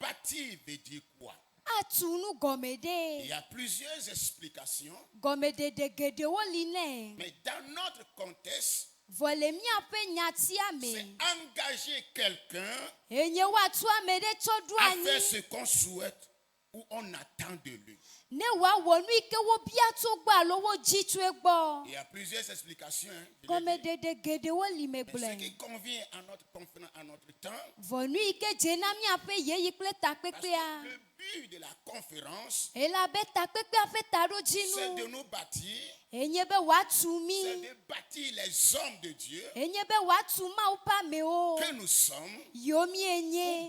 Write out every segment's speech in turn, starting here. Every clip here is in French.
Bâtir veut dire quoi? Il y a plusieurs explications. Mais dans notre contexte, c'est engager quelqu'un à faire ce qu'on souhaite ou on attend de lui. Il y a plusieurs explications. Mais ce qui convient à notre temps, parce que le but de la conférence, c'est de nous bâtir, c'est de bâtir les hommes de Dieu que nous sommes pour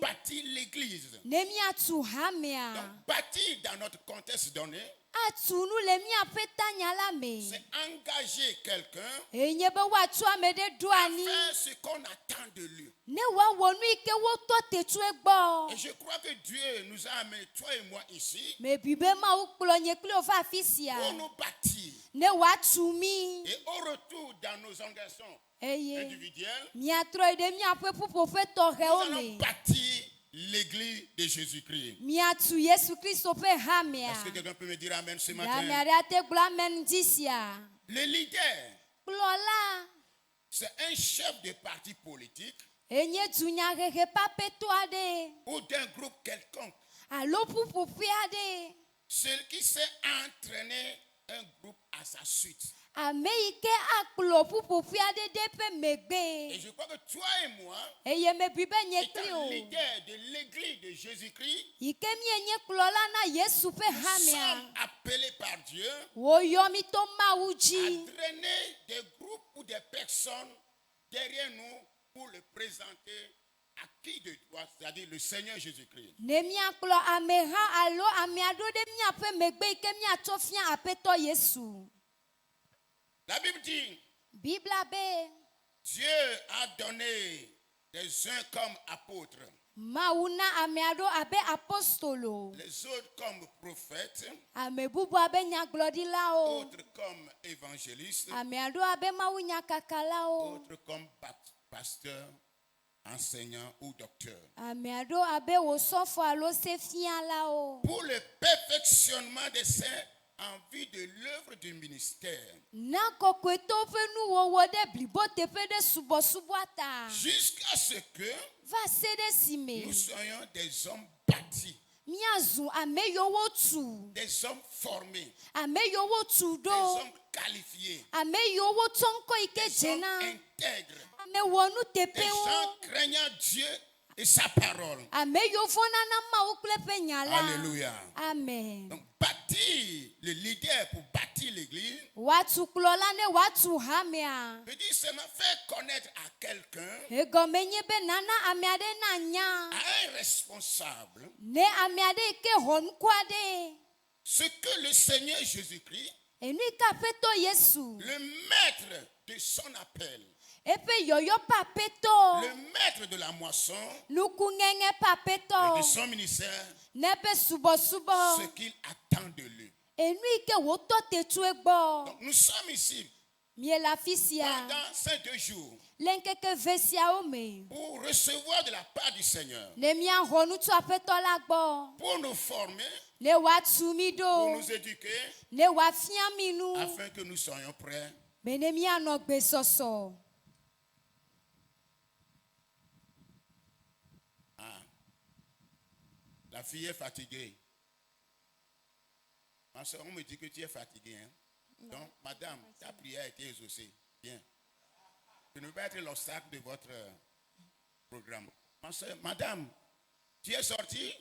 bâtir l'église. Donc bâtir dans notre contexte donné, c'est engager quelqu'un à faire ce qu'on attend de lui. Et je crois que Dieu nous a amené, toi et moi, ici pour nous bâtir. Et au retour dans nos engagements individuels, nous allons bâtir l'église de Jésus-Christ. Est-ce que quelqu'un peut me dire amen ce matin? Le leader, c'est un chef de parti politique ou d'un groupe quelconque. Celui qui sait entraîner un groupe à sa suite. Et je crois que toi et moi, étant leader de l'église de Jésus-Christ, nous sommes appelés par Dieu à drainer des groupes ou des personnes derrière nous pour le présenter à qui de toi, c'est-à-dire le Seigneur Jésus-Christ. La Bible dit, Dieu a donné les uns comme apôtres, les autres comme prophètes, autres comme évangélistes, autres comme pasteurs, enseignants ou docteurs. Pour le perfectionnement des saints en vue de l'œuvre du ministère, jusqu'à ce que nous soyons des hommes bâtis, des hommes formés, des hommes qualifiés, des hommes intègres, des gens craignant Dieu et sa parole. Alléluia. Amen. Donc bâtir le leader pour bâtir l'église veut dire seulement faire connaître à quelqu'un, à un responsable, ce que le Seigneur Jésus-Christ, le maître de son appel, le maître de la moisson et de son ministère, ce qu'il attend de lui. Donc nous sommes ici pendant ces 2 jours pour recevoir de la part du Seigneur, pour nous former, pour nous éduquer, afin que nous soyons prêts. La fille est fatiguée. Ma soeur, on me dit que tu es fatiguée. Hein? Donc, madame, ta prière a été exaucée. Bien. Je ne veux pas être l'obstacle de votre programme. Ma soeur, madame, tu es sortie?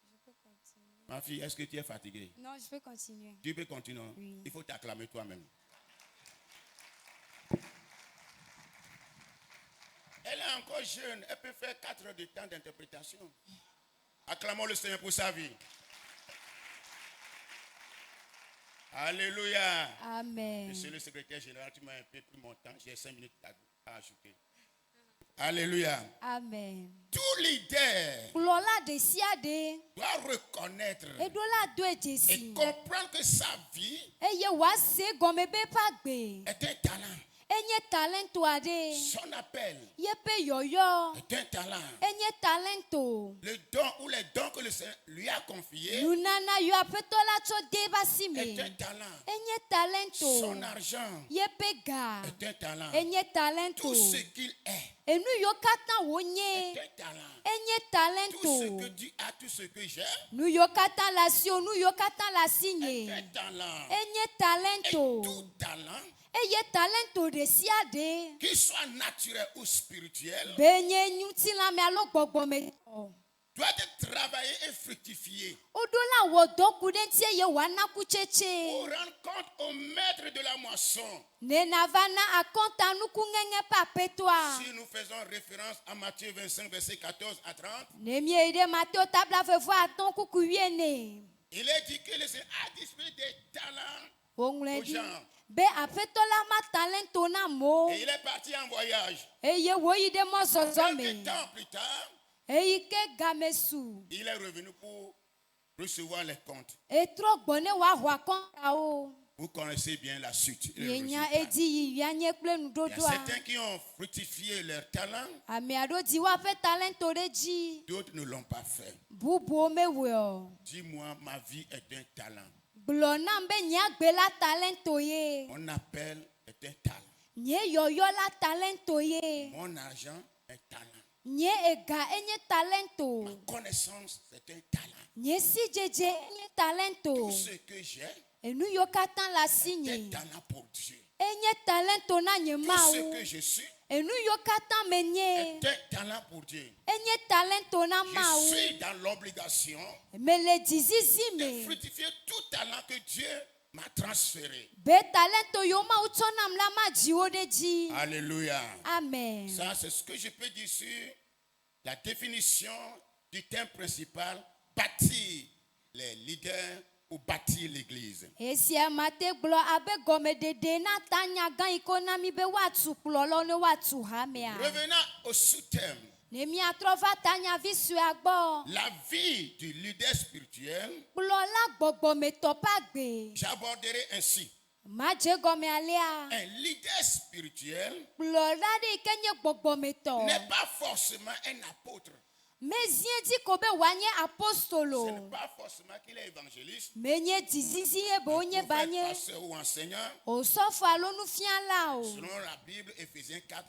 Je peux continuer. Ma fille, est-ce que tu es fatiguée? Non, je peux continuer. Tu peux continuer? Oui. Il faut t'acclamer toi-même. Elle est encore jeune. Elle peut faire 4 heures de temps d'interprétation. Acclamons le Seigneur pour sa vie. Alléluia. Amen. Monsieur le secrétaire général, tu m'as un peu pris mon temps. J'ai 5 minutes à ajouter. Alléluia. Amen. Tout leader doit reconnaître et comprendre que sa vie est un talent. enye talento ade. Son appel Yepe yoyo. est un talent. Enye talento. Le don ou les dons que le Seigneur lui a confiés Nunana yo apetola cho deba est sime. un talent. Enye talento. Son argent Yepe ga. est un talent. Enye talento. Tout ce qu'il est Enu yo katan wonye. est un talent. Enye Tout ce talento. que tu as, tout ce que j'ai Nu yo katan la sio, nu yo katan la est signe. un talent. Enye Et talento. tout talent, Eye talento de siade. qu'il soit naturel ou spirituel, Benye nyuti la me alo gbogbo me. doit être travaillé et fructifié Odola wo doku den tie ye wana kucheche. pour rendre compte au maître de la moisson. Ne navana akonta nuku ngenge pa petwa. Si nous faisons référence à Matthieu 25, versets 14 à 30, Ne mi ide Matteo tabla fevo aton kuku yene. il est dit que le Seigneur a distribué des talents Ongle aux di. gens. Be apetola ma talento na mo. Et il est parti en voyage. Eye wo ide mo Quelques zozome. temps plus tard, Eye ke gamesu. il est revenu pour recevoir les comptes. Etro gbone wa hwa konta o. Vous connaissez bien la suite. et le Yenya résultat. edi yanye kple Il y a nudodoa. certains qui ont fructifié leur talent, Ame ado di wa fe talento de ji. d'autres ne l'ont pas fait. Bubu o me we o. Dis-moi, ma vie est un talent. Glo na mbe nya gbe la talento ye. Mon appel est un talent. Nye yoyo la talento ye. Mon argent est un talent. Nye ega enye talento. Ma connaissance, c'est un talent. Nye si jeje enye talento. Tout ce que j'ai Enu yo katan la est un signe. talent pour Dieu. Enye talento na nye Tout ma ce ou. que je suis Enu yo katan menye. est un talent pour Dieu. Enye talento na ma Je ou. suis dans l'obligation Me le dizizi de me. fructifier tout talent que Dieu m'a transféré. Be talento yo ma utsonam la ma jiwo de ji. Alléluia. Amen. Ça, c'est ce que je peux dire sur la définition du thème principal, bâtir les leaders ou bâtir l'église. Esi amate glo abe gome dede na tanya gan ikona mi be watu klolo ne watu hamea. Revenant au sous-thème, Ne mi atrova tanya visu agbo. la vie du leader spirituel, Klola gbogbo me topa gbe. j'aborderai ainsi. Ma je gome alea. Un leader spirituel Klola de ikenye gbogbo me to. n'est pas forcément un apôtre. Me zien di kobe wanye Ce apostolo. n'est pas forcément qu'il est évangéliste, Menye dizizi ebe onye prophète, banye. pasteur ou enseignant, Osofo alonu fiala o. selon la Bible, Éphésiens 4,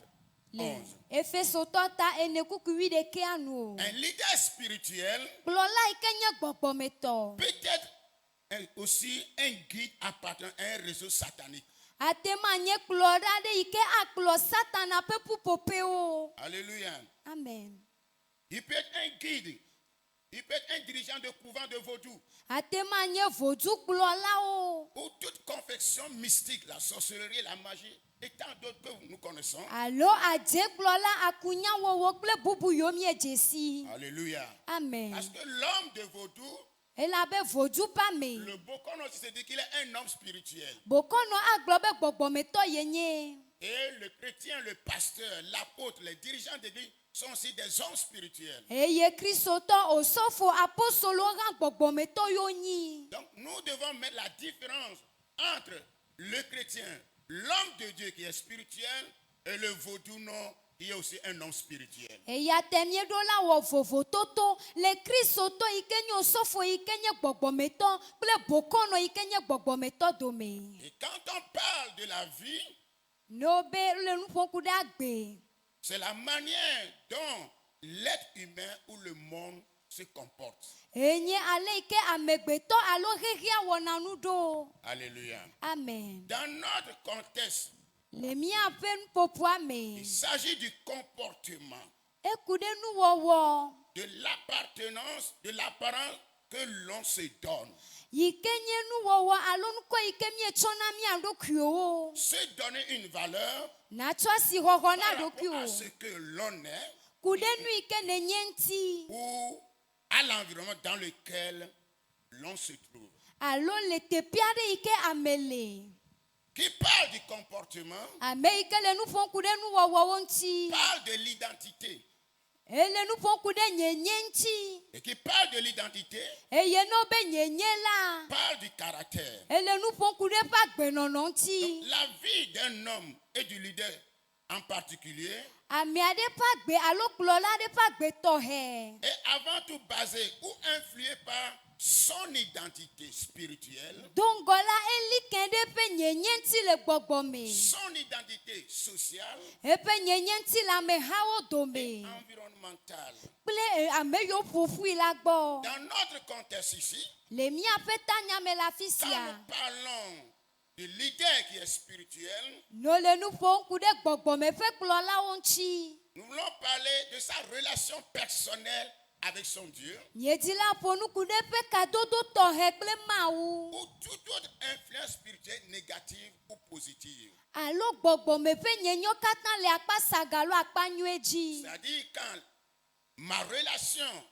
Le 11. Efeso tota ene kuku wi de ke anu. Un leader spirituel Klola ikenye gbogbo me to. peut être aussi un guide appartenant à un réseau satanique. Atema nye klola de ike aklo satana pe pupope o. Alléluia. Amen. Il peut être un guide. Il peut être un dirigeant de couvent de vaudou. Atema nye vodu klola o. Ou toute confection mystique, la sorcellerie, la magie, et tant d'autres que nous connaissons. Alo adje klola akunya wowo kple bubu yomi ejesi. Alléluia. Amen. Parce que l'homme de vaudou, Ela be vodu pa me. le bocon aussi se dit qu'il est un homme spirituel. Bokono aglo be gbogbo me to yenye. Et le chrétien, le pasteur, l'apôtre, les dirigeants d'église sont aussi des hommes spirituels. Eye Kristo to osofo apostolo ran gbogbo me to yonyi. Donc nous devons mettre la différence entre le chrétien, l'homme de Dieu qui est spirituel, et le vaudou non, qui est aussi un homme spirituel. Eya temie do la wo vovo toto le Kristo to ikenye osofo ikenye gbogbo me to ple bokono ikenye gbogbo me to do me. Et quand on parle de la vie, No be le nu ponku da gbe. c'est la manière dont l'être humain ou le monde se comporte. Enye ale ike amegbeto alo hehia wona nudo. Alléluia. Amen. Dans notre contexte, Le mi apen popo ame. il s'agit du comportement, Ekude nu wowo. de l'appartenance, de l'apparence que l'on se donne. Yikenye nu wowo alo nuko ike mi echona mi andokyo. Se donner une valeur Na chwa si hoho par na rapport dokyo. à ce que l'on est Kude nu ike ne nyenti. ou à l'environnement dans lequel l'on se trouve. Alo le tepiade ike amele. Qui parle du comportement, Ame ike le nu pon kude nu wowo wonti. parle de l'identité. Ele nu pon kude nyenyenti. Et qui parle de l'identité, Eye no be nyenye la. parle du caractère. ele nu ƒom ku ɖe eƒe agbenɔnɔ ŋuti. La vie d'un homme et du leader en particulier Ame aɖe ƒe agbe alo kplɔla aɖe ƒe agbe tɔxɛ. est avant tout basé ou influé par son identité spirituelle, Dongɔ la eli kɛ ɖe eƒe nyenye ŋuti le gbɔgbɔ me. son identité sociale Eƒe nyenye ŋuti le amehawo et dome environnementale. kple ame yiwo ƒoƒui la gbɔ. Dans notre contexte ici, Le míaƒe tanyame le afi quand sia. nous parlons du leader qui est spirituel, No le nu ƒom ku ɖe gbɔgbɔme ƒe kplɔlawo ŋuti. nous voulons parler de sa relation personnelle avec son Dieu Miedi la ƒo nu ku ɖe eƒe kadodo tɔxɛ kple Mawu ou toute autre influence spirituelle négative ou positive. alo gbɔgbɔme ƒe nyenyewo katã le akpa saga alo akpa nyuie dzi. C'est-à-dire quand ma relation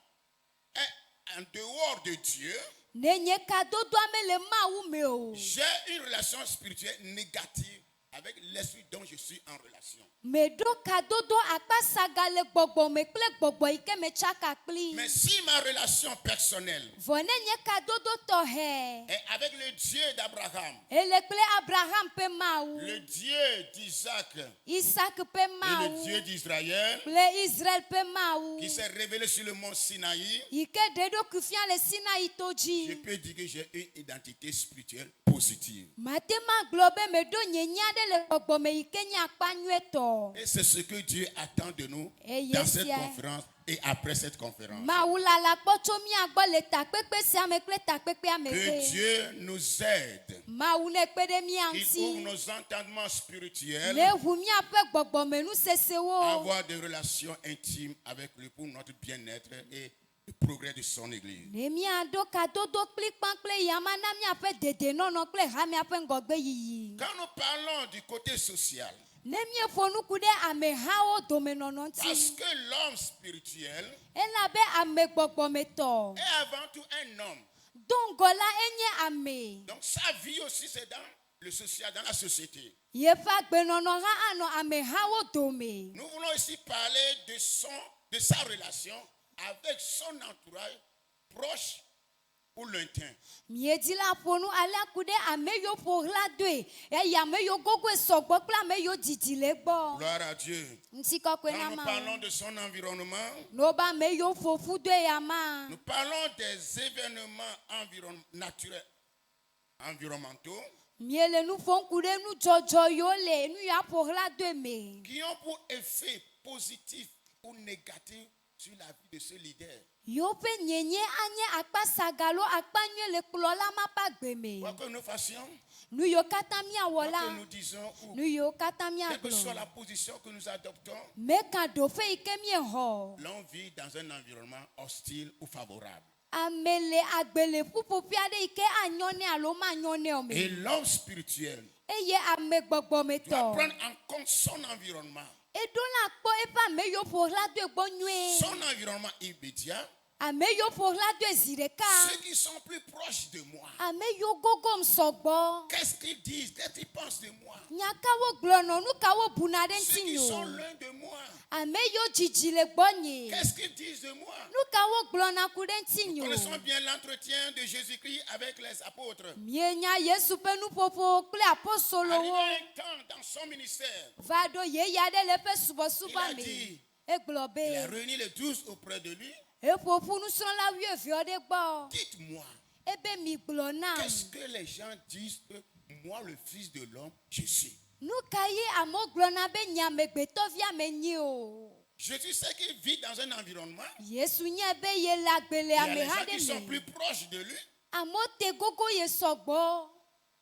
est en dehors de Dieu, Nenye kadodoa mele Mawu me o. j'ai une relation spirituelle négative avec l'esprit dont je suis en relation. Meɖo kadodo akpa saga le gbɔgbɔme kple gbɔgbɔ yi ke me tsaka kpli. Mais si ma relation personnelle Vɔ nenye kadodo tɔxɛ. est avec le Dieu d'Abraham, Ele kple Abraham ƒe Mawu, le Dieu d'Isaac Isaac ƒe et le Mawu Dieu d'Israël, kple Israel ƒe Mawu qui s'est révélé sur le mont Sinaï, yi ke ɖe ɖokui fia le Sinai to je dzi. peux dire que j'ai une identité spirituelle positive. Mate ma gblɔ be meɖo nye nya ɖe le gbɔgbɔme yi ke nye akpa nyuietɔ. Et c'est ce que Dieu attend de nous Et dans yes, cette yeah. conférence et après cette conférence. Mawu lala kpɔ tso mía gbɔ le takpekpe sia me kple takpekpea me Que gbe. Dieu nous aide. Mawu ne kpe ɖe mía Il ouvre ŋuti. nos entendements spirituels Le ʋu míaƒe gbɔgbɔme nu à sesewo. avoir des relations intimes avec lui pour notre bien-être et le progrès de son Église. Ne míaɖo kadodo kplikpã kple yama na míaƒe dedenɔnɔ kple ha míaƒe ŋgɔgbe yiyi. Quand nous parlons du côté social, Ne míeƒo nuku ɖe amehawo domenɔnɔ parce ŋuti. que l'homme spirituel Elabe ame gbɔgbɔmetɔ. est avant tout un homme. Dongɔ la enye ame. Donc sa vie aussi c'est dans le social, dans la société. Yeƒe agbenɔnɔ hã anɔ amehawo dome. Nous voulons ici parler de sa relation avec son entourage proche ou lointain. Miedi la ƒo nu alea ku ɖe ame yiwo ƒo xlã doe eye ame yiwo gogoe sɔgbɔ kple ame yiwo didi le gbɔ. Gloire à Dieu. Ŋutikɔkɔe Quand na nous Mawu. parlons de son environnement, N'wobe ame yiwo ƒo ƒu doe yama. nous parlons des événements naturels, environnementaux, Miele nu ƒom ku ɖe nudzɔdzɔ yiwo le nu ya ƒo xlã doe me. qui ont pour effet positif ou négatif sur la vie de ce leader. Yiwo ƒe nyenye anye akpa saga alo akpa nyuie le kplɔla ma ƒe agbe me. Quoi que nous fassions, Nu yiwo katã míawɔ quoi que la, nous disons, ou nu yiwo katã quelle que soit míagblɔ. la position que nous adoptons, Meka ɖoƒe yi ke míexɔ. l'on vit dans un environnement hostile ou favorable. Ame le agbele ƒuƒoƒe aɖe yi ke anyɔ nɛ alo manyɔ nɛ o Et me. l'homme spirituel Eye ame doit gbɔgbɔmetɔ. prendre en compte son environnement. Eɖo la kpɔ eƒe ame yiwo ƒo xlã doe gbɔ nyuie. Son environnement immédiat, Ame yiwo ƒo xlã doe zi ɖeka. ceux qui sont plus proches de moi. Ame yiwo gogom sɔgbɔ. Qu'est-ce qu'ils disent? Qu'est-ce qu'ils pensent de moi? Nya kawo gblɔnɔ, nu kawo buna ɖe Ceux qui ŋutinye sont o. loin de moi. Ame yiwo dzidzi le gbɔnye. Qu'est-ce qu'ils disent de moi? Nu kawo gblɔna ku ɖe ŋutinye Connaissons o. bien l'entretien de Jésus-Christ avec les apôtres. Mienya Yesu ƒe nuƒoƒo kple Arrivé apostolowo. un temps dans son ministère, Va ɖo yeye aɖe le eƒe Il subɔsubɔ a me. dit, Egblɔ il a be réuni les 12 auprès de lui. eƒoƒu nusrɔ̃la 12 ɖe gbɔ. Dites-moi, Ebe migblɔ nam. qu'est-ce que les gens disent que moi, le Fils de l'homme, je suis? Nu ka ye amewo gblɔna be nye amegbetɔvia menye o. Jésus sait qu'il vit dans un environnement. Yesu nye be ye le agbe le Il y a les ameha gens qui sont ɖe plus me. proches de lui. Amewo te gogo ye sɔgbɔ.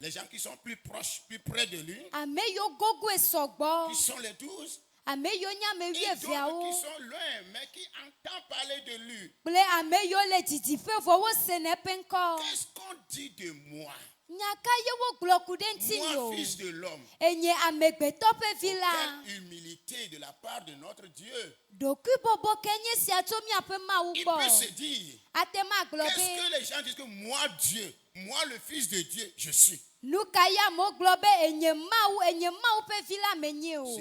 Les gens qui sont plus proches, plus près de lui. Ame yiwo gogoe sɔgbɔ. Qui sont les 12. Ame yiwo nye ame Et d'autres qui 12 sont loin, mais qui entendent parler de lui. kple ame yiwo le didiƒe vɔ wose ne eƒe ŋkɔ. Qu'est-ce qu'on dit de moi? Nya ka ye wogblɔ ku ɖe ŋutinye o. Moi, Fils de l'homme. Enye amegbetɔ ƒe vi la. Quelle humilité de la part de notre Dieu. Ɖokuibɔbɔ ke nye sia tso míaƒe Mawu Il peut se gbɔ. dire, Ate ma gblɔ qu'est-ce be que les gens disent que moi, Dieu, moi, le Fils de Dieu, je suis. nu ka ye amewo gblɔ be enye Mawu ƒe vi la menye o.